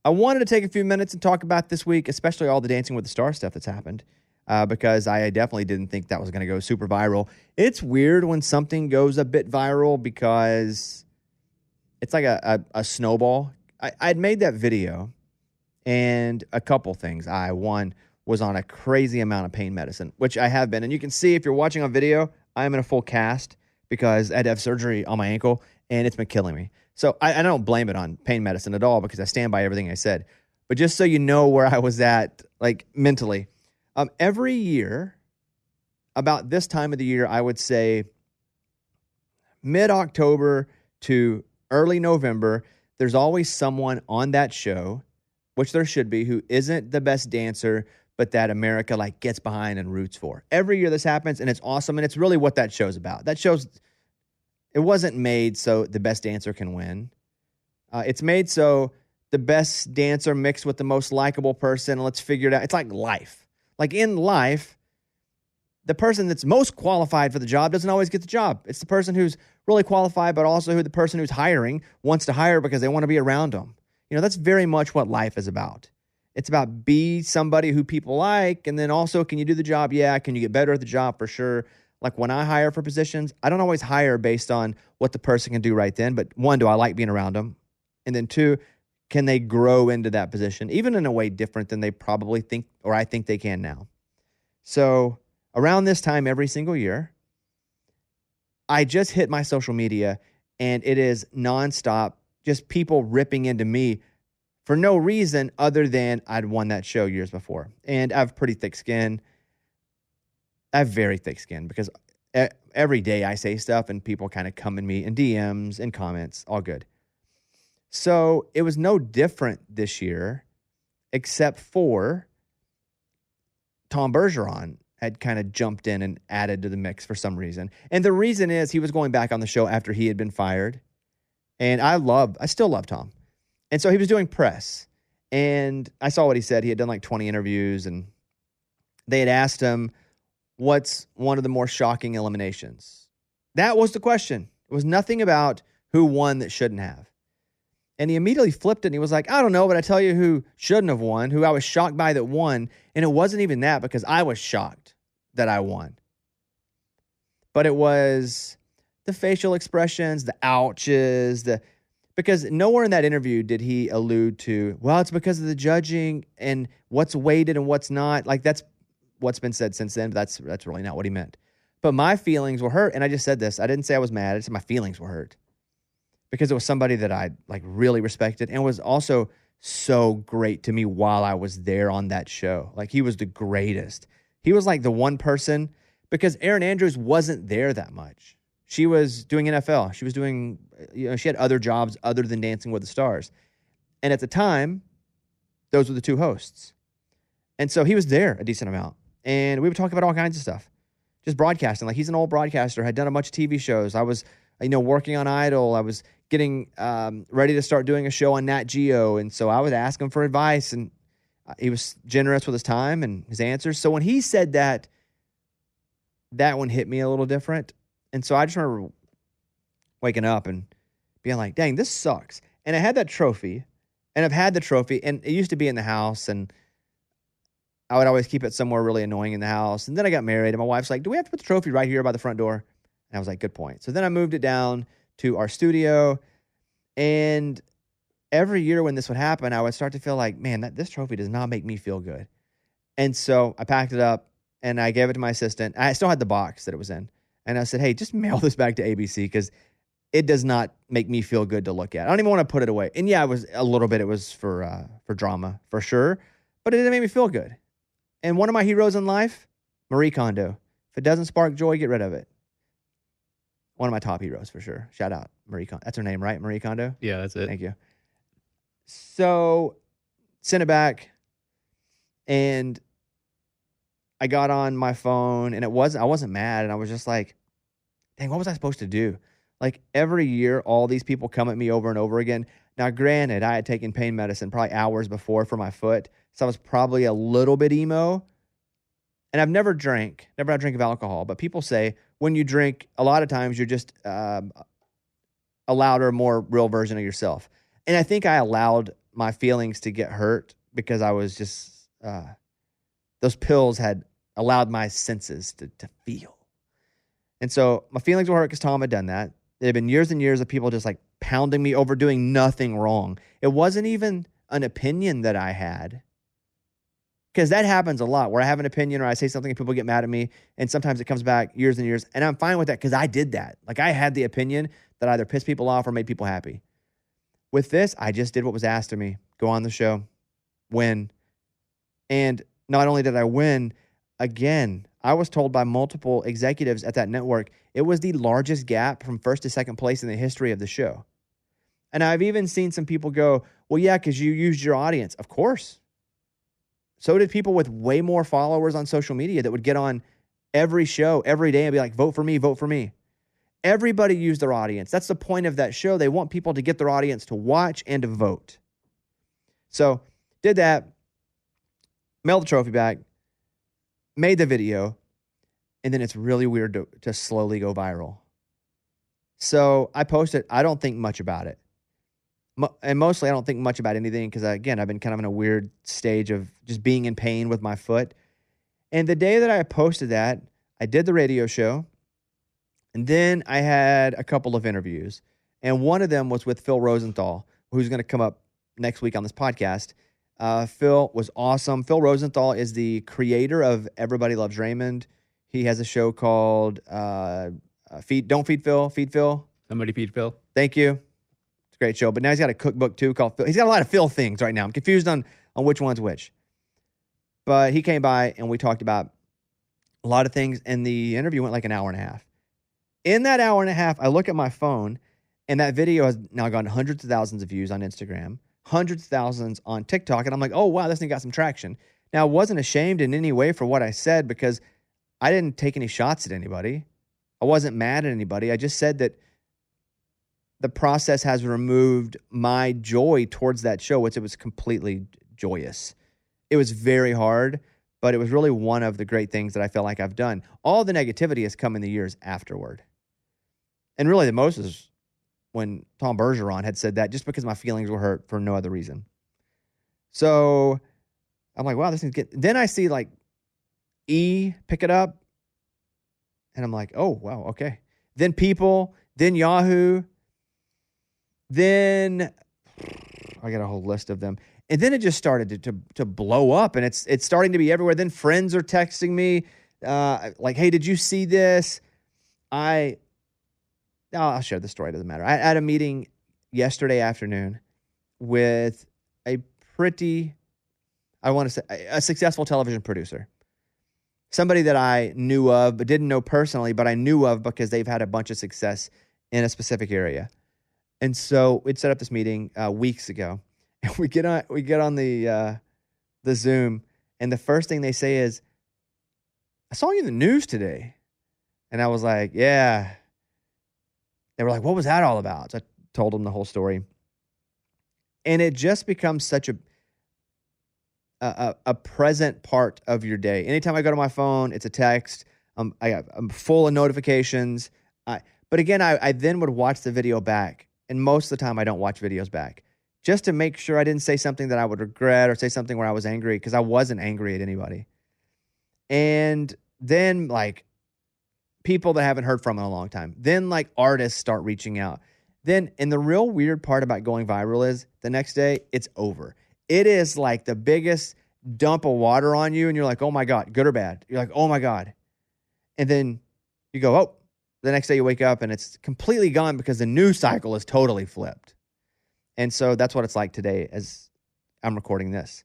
I wanted to take a few minutes and talk about this week, especially all the Dancing with the Stars stuff that's happened, because I definitely didn't think that was going to go super viral. It's weird when something goes a bit viral because it's like a snowball. I'd made that video, and a couple things. One was on a crazy amount of pain medicine, which I have been. And you can see if you're watching on video, I'm in a full cast because I had to have surgery on my ankle, and it's been killing me. So I don't blame it on pain medicine at all because I stand by everything I said. But just so you know where I was at, like mentally, every year, about this time of the year, I would say mid-October to early November, there's always someone on that show, which there should be, who isn't the best dancer, but that America like gets behind and roots for. Every year this happens, and it's awesome, and it's really what that show's about. That show's, it wasn't made so the best dancer can win. It's made so the best dancer mixed with the most likable person, let's figure it out. It's like life. Like in life, the person that's most qualified for the job doesn't always get the job. It's the person who's really qualified, but also who the person who's hiring wants to hire because they want to be around them. You know, that's very much what life is about. It's about be somebody who people like, and then also, can you do the job? Yeah. Can you get better at the job? For sure. Like when I hire for positions, I don't always hire based on what the person can do right then. But one, do I like being around them? And then two, can they grow into that position, even in a way different than they probably think, or I think they can now. So around this time every single year, I just hit my social media, and it is nonstop, just people ripping into me for no reason other than I'd won that show years before. And I have pretty thick skin. I have very thick skin because every day I say stuff and people kind of come at me in DMs and comments, all good. So it was no different this year, except for Tom Bergeron had kind of jumped in and added to the mix for some reason. And the reason is he was going back on the show after he had been fired. And I still love Tom. And so he was doing press. And I saw what he said. He had done like 20 interviews, and they had asked him, what's one of the more shocking eliminations? That was the question. It was nothing about who won that shouldn't have. And he immediately flipped it, and he was like, I don't know, but I tell you who shouldn't have won, who I was shocked by that won. And it wasn't even that, because I was shocked that I won. But it was the facial expressions, the ouches, because nowhere in that interview did he allude to, well, it's because of the judging and what's weighted and what's not. Like, that's what's been said since then, but that's really not what he meant. But my feelings were hurt, and I just said this. I didn't say I was mad. I said my feelings were hurt because it was somebody that I like really respected, and was also so great to me while I was there on that show. Like, he was the greatest. He was like the one person, because Erin Andrews wasn't there that much. She was doing NFL. She was doing, she had other jobs other than Dancing with the Stars. And at the time, those were the two hosts. And so he was there a decent amount. And we would talk about all kinds of stuff. Just broadcasting. Like, he's an old broadcaster, had done a bunch of TV shows. I was, working on Idol. I was getting ready to start doing a show on Nat Geo. And so I would ask him for advice, and he was generous with his time and his answers. So when he said that, that one hit me a little different. And so I just remember waking up and being like, dang, this sucks. And I had that trophy, and I've had the trophy, and it used to be in the house, and I would always keep it somewhere really annoying in the house. And then I got married, and my wife's like, do we have to put the trophy right here by the front door? And I was like, good point. So then I moved it down to our studio, and every year when this would happen, I would start to feel like, man, this trophy does not make me feel good. And so I packed it up, and I gave it to my assistant. I still had the box that it was in. And I said, hey, just mail this back to ABC, because it does not make me feel good to look at. I don't even want to put it away. And yeah, it was a little bit, it was for drama, for sure. But it didn't make me feel good. And one of my heroes in life, Marie Kondo. If it doesn't spark joy, get rid of it. One of my top heroes, for sure. Shout out Marie Kondo. That's her name, right? Marie Kondo? Yeah, that's it. Thank you. So, sent it back, and I got on my phone, and I wasn't mad, and I was just like, dang, what was I supposed to do? Like, every year, all these people come at me over and over again. Now, granted, I had taken pain medicine probably hours before for my foot, so I was probably a little bit emo. And I've never had a drink of alcohol, but people say when you drink, a lot of times you're just a louder, more real version of yourself. And I think I allowed my feelings to get hurt because I was just, those pills had allowed my senses to feel. And so my feelings were hurt because Tom had done that. There had been years and years of people just like pounding me over doing nothing wrong. It wasn't even an opinion that I had. Because that happens a lot where I have an opinion or I say something and people get mad at me. And sometimes it comes back years and years. And I'm fine with that because I did that. Like I had the opinion that either pissed people off or made people happy. With this, I just did what was asked of me. Go on the show, win. And not only did I win, again, I was told by multiple executives at that network, it was the largest gap from first to second place in the history of the show. And I've even seen some people go, well, yeah, because you used your audience. Of course. So did people with way more followers on social media that would get on every show every day and be like, vote for me, vote for me. Everybody used their audience. That's the point of that show. They want people to get their audience to watch and to vote. So did that, mailed the trophy back, made the video, and then it's really weird to slowly go viral. So I posted, I don't think much about it. And mostly I don't think much about anything because, again, I've been kind of in a weird stage of just being in pain with my foot. And the day that I posted that, I did the radio show, and then I had a couple of interviews. And one of them was with Phil Rosenthal, who's going to come up next week on this podcast. Phil was awesome. Phil Rosenthal is the creator of Everybody Loves Raymond. He has a show called Don't Feed Phil, Feed Phil. Somebody feed Phil. Thank you. It's a great show. But now he's got a cookbook too called Phil. He's got a lot of Phil things right now. I'm confused on which one's which. But he came by and we talked about a lot of things, and the interview went like an hour and a half. In that hour and a half, I look at my phone, and that video has now gone hundreds of thousands of views on Instagram, hundreds of thousands on TikTok, and I'm like, oh, wow, this thing got some traction. Now, I wasn't ashamed in any way for what I said because I didn't take any shots at anybody. I wasn't mad at anybody. I just said that the process has removed my joy towards that show, which it was completely joyous. It was very hard, but it was really one of the great things that I feel like I've done. All the negativity has come in the years afterward. And really the most is when Tom Bergeron had said that just because my feelings were hurt for no other reason. So I'm like, wow, this thing's good. Then I see like E pick it up, and I'm like, oh, wow, okay. Then People, then Yahoo, then I got a whole list of them. And then it just started to blow up, and it's starting to be everywhere. Then friends are texting me like, hey, did you see this? I'll share the story. It doesn't matter. I had a meeting yesterday afternoon with a successful television producer. Somebody that I knew of, but didn't know personally, but I knew of because they've had a bunch of success in a specific area. And so we'd set up this meeting weeks ago. And we get on the Zoom, and the first thing they say is, I saw you in the news today. And I was like, yeah. They were like, what was that all about? So I told them the whole story. And it just becomes such a present part of your day. Anytime I go to my phone, it's a text. I'm full of notifications. But again, I then would watch the video back. And most of the time I don't watch videos back, just to make sure I didn't say something that I would regret or say something where I was angry, because I wasn't angry at anybody. And then like people that I haven't heard from in a long time, then like artists start reaching out. Then, and the real weird part about going viral is the next day it's over. It is like the biggest dump of water on you, and you're like, oh my God, good or bad? You're like, oh my God. And then you go, oh, the next day you wake up and it's completely gone because the news cycle is totally flipped. And so that's what it's like today as I'm recording this.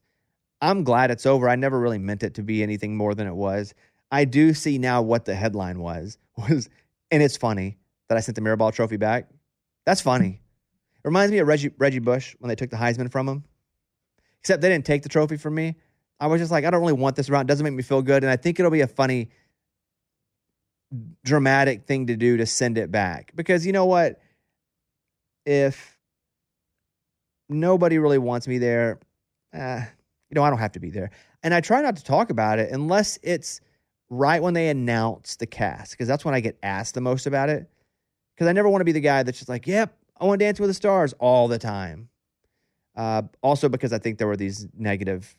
I'm glad it's over. I never really meant it to be anything more than it was. I do see now what the headline was, and it's funny that I sent the Mirrorball Trophy back. That's funny. It reminds me of Reggie Bush when they took the Heisman from him. Except they didn't take the trophy from me. I was just like, I don't really want this around. It doesn't make me feel good. And I think it'll be a funny, dramatic thing to do to send it back. Because you know what? If nobody really wants me there, I don't have to be there. And I try not to talk about it unless it's right when they announce the cast, because that's when I get asked the most about it. Because I never want to be the guy that's just like, yep, I want to Dance with the Stars all the time. Also because I think there were these negative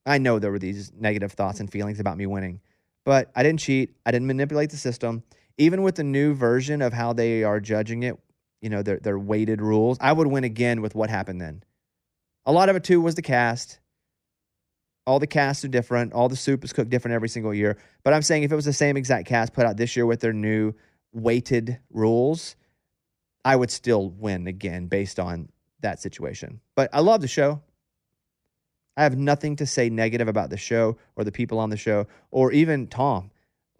thoughts and feelings about me winning. But I didn't cheat. I didn't manipulate the system. Even with the new version of how they are judging it, their weighted rules, I would win again with what happened then. A lot of it, too, was the cast. All the casts are different. All the soup is cooked different every single year. But I'm saying if it was the same exact cast put out this year with their new weighted rules, I would still win again based on that situation. But I love the show. I have nothing to say negative about the show or the people on the show or even Tom.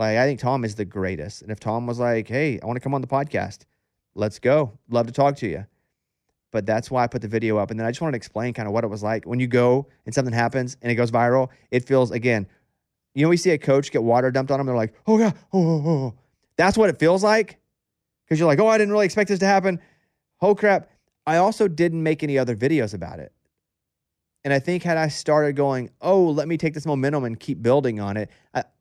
I think Tom is the greatest. And if Tom was like, hey, I want to come on the podcast, let's go. Love to talk to you. But that's why I put the video up. And then I just wanted to explain kind of what it was like. When you go and something happens and it goes viral, it feels, again, we see a coach get water dumped on him. They're like, oh, yeah, oh. That's what it feels like. Because you're like, I didn't really expect this to happen. Oh, crap. I also didn't make any other videos about it. And I think had I started going, let me take this momentum and keep building on it,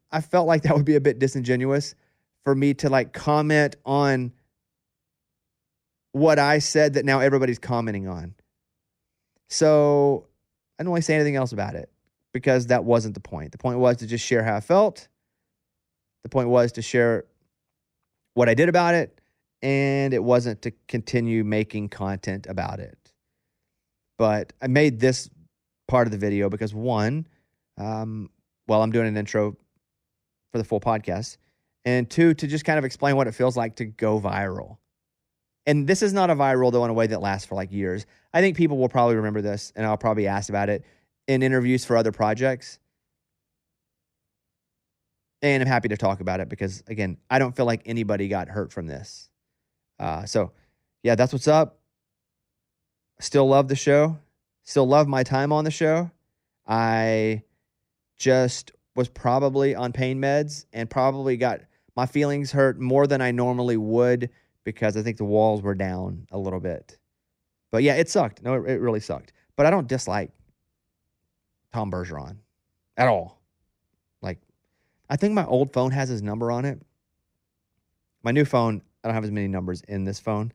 I felt like that would be a bit disingenuous for me to comment on what I said that now everybody's commenting on. So I didn't really say anything else about it because that wasn't the point. The point was to just share how I felt. The point was to share what I did about it. And it wasn't to continue making content about it. But I made this part of the video because one, I'm doing an intro for the full podcast. And two, to just kind of explain what it feels like to go viral. And this is not a viral, though, in a way that lasts for years. I think people will probably remember this, and I'll probably ask about it in interviews for other projects. And I'm happy to talk about it because, again, I don't feel like anybody got hurt from this. So, that's what's up. Still love the show. Still love my time on the show. I just was probably on pain meds and probably got my feelings hurt more than I normally would because I think the walls were down a little bit. But it sucked. No, it really sucked. But I don't dislike Tom Bergeron at all. I think my old phone has his number on it. My new phone, I don't have as many numbers in this phone.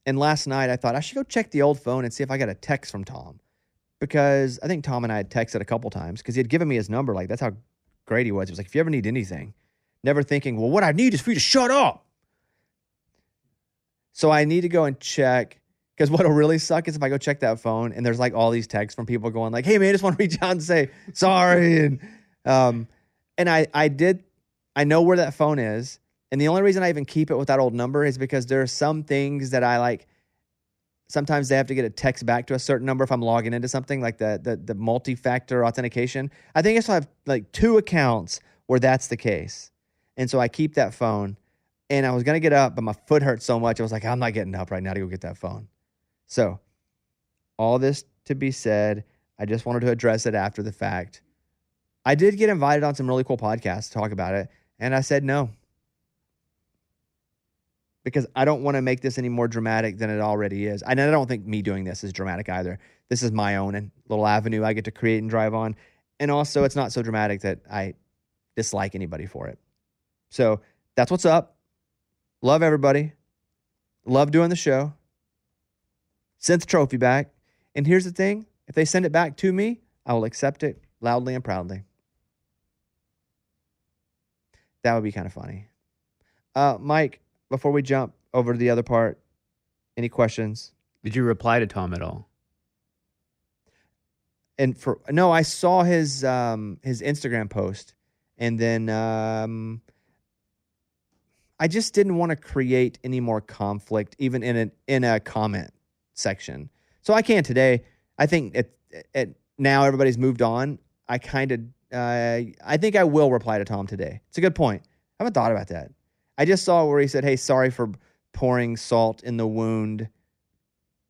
And last night I thought I should go check the old phone and see if I got a text from Tom. Because I think Tom and I had texted a couple times because he had given me his number. That's how great he was. He was like, if you ever need anything. Never thinking, well, what I need is for you to shut up. So I need to go and check. Because what'll really suck is if I go check that phone and there's all these texts from people going hey, man, I just want to reach out and say sorry. And I know where that phone is. And the only reason I even keep it with that old number is because there are some things that I sometimes they have to get a text back to a certain number if I'm logging into something like the multi-factor authentication. I think I still have 2 accounts where that's the case. And so I keep that phone and I was going to get up, but my foot hurt so much. I was like, I'm not getting up right now to go get that phone. So all this to be said, I just wanted to address it after the fact. I did get invited on some really cool podcasts to talk about it. And I said no. Because I don't want to make this any more dramatic than it already is. And I don't think me doing this is dramatic either. This is my own little avenue I get to create and drive on. And also, it's not so dramatic that I dislike anybody for it. So that's what's up. Love everybody. Love doing the show. Sent the trophy back. And here's the thing. If they send it back to me, I will accept it loudly and proudly. That would be kind of funny. Mike, before we jump over to the other part, any questions? Did you reply to Tom at all? And no, I saw his Instagram post, and then I just didn't want to create any more conflict, even in a comment section. So I can today. I think now everybody's moved on. I think I will reply to Tom today. It's a good point. I haven't thought about that. I just saw where he said, hey, sorry for pouring salt in the wound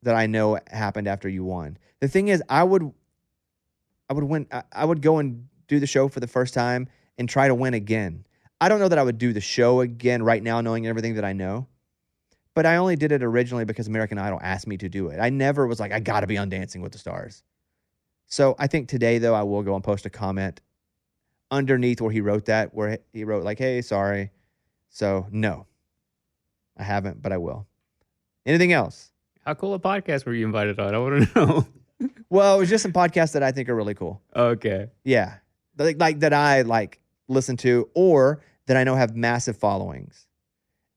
that I know happened after you won. The thing is, I would win. I would go and do the show for the first time and try to win again. I don't know that I would do the show again right now, knowing everything that I know. But I only did it originally because American Idol asked me to do it. I never was like, I got to be on Dancing with the Stars. So I think today, though, I will go and post a comment underneath where he wrote that, where he wrote hey, sorry. So no, I haven't, but I will. Anything else? How cool a podcast were you invited on? I want to know. Well, it was just some podcasts that I think are really cool. Okay. Yeah. Like that I listen to or that I know have massive followings.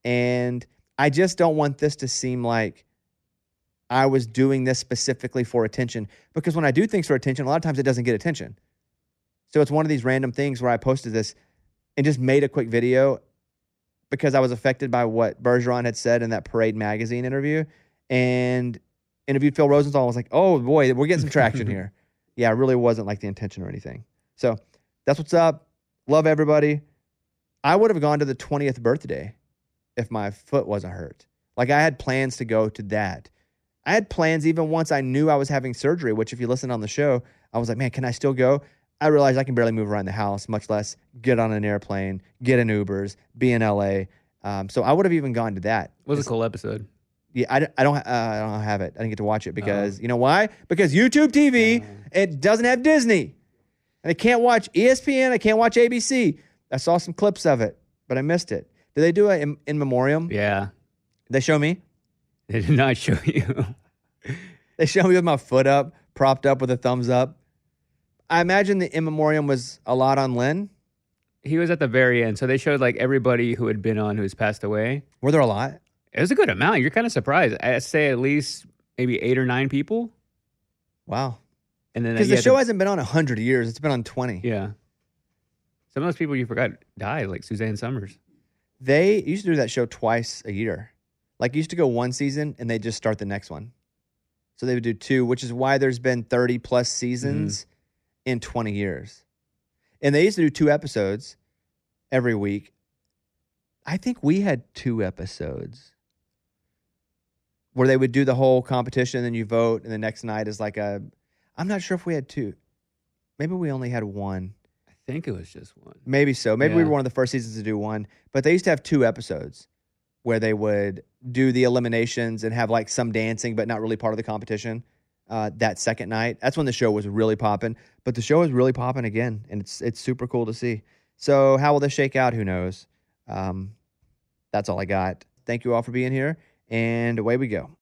And I just don't want this to seem like I was doing this specifically for attention, because when I do things for attention, a lot of times it doesn't get attention. So it's one of these random things where I posted this and just made a quick video because I was affected by what Bergeron had said in that Parade magazine interview, and interviewed Phil Rosenthal. I was like, oh boy, we're getting some traction here. Yeah, it really wasn't like the intention or anything. So that's what's up. Love everybody. I would have gone to the 20th birthday if my foot wasn't hurt. Like, I had plans to go to that. I had plans even once I knew I was having surgery, which if you listen on the show, I was like, man, can I still go? I realized I can barely move around the house, much less get on an airplane, get in Ubers, be in LA. So I would have even gone to that. It was a cool episode. Yeah, I don't have it. I didn't get to watch it because, you know why? Because YouTube TV, it doesn't have Disney. And I can't watch ESPN. I can't watch ABC. I saw some clips of it, but I missed it. Did they do it in memoriam? Yeah. Did they show me? They did not show you. They showed me with my foot up, propped up with a thumbs up. I imagine the in memoriam was a lot on Lynn. He was at the very end. So they showed like everybody who had been on who's passed away. Were there a lot? It was a good amount. You're kind of surprised. I'd say at least maybe 8 or 9 people. Wow. And then because the show hasn't been on 100 years. It's been on 20. Yeah. Some of those people you forgot died, like Suzanne Summers. They used to do that show twice a year. Like, used to go one season and they just start the next one. So they would do 2, which is why there's been 30 plus seasons in 20 years. And they used to do 2 episodes every week. I think we had 2 episodes where they would do the whole competition and then you vote, and the next night is like I'm not sure if we had 2. Maybe we only had 1. I think it was just 1. Maybe so. Maybe we were one of the first seasons to do 1. But they used to have 2 episodes where they would do the eliminations and have like some dancing, but not really part of the competition that second night. That's when the show was really popping. But the show is really popping again, and it's super cool to see. So how will this shake out? Who knows? That's all I got. Thank you all for being here, and away we go.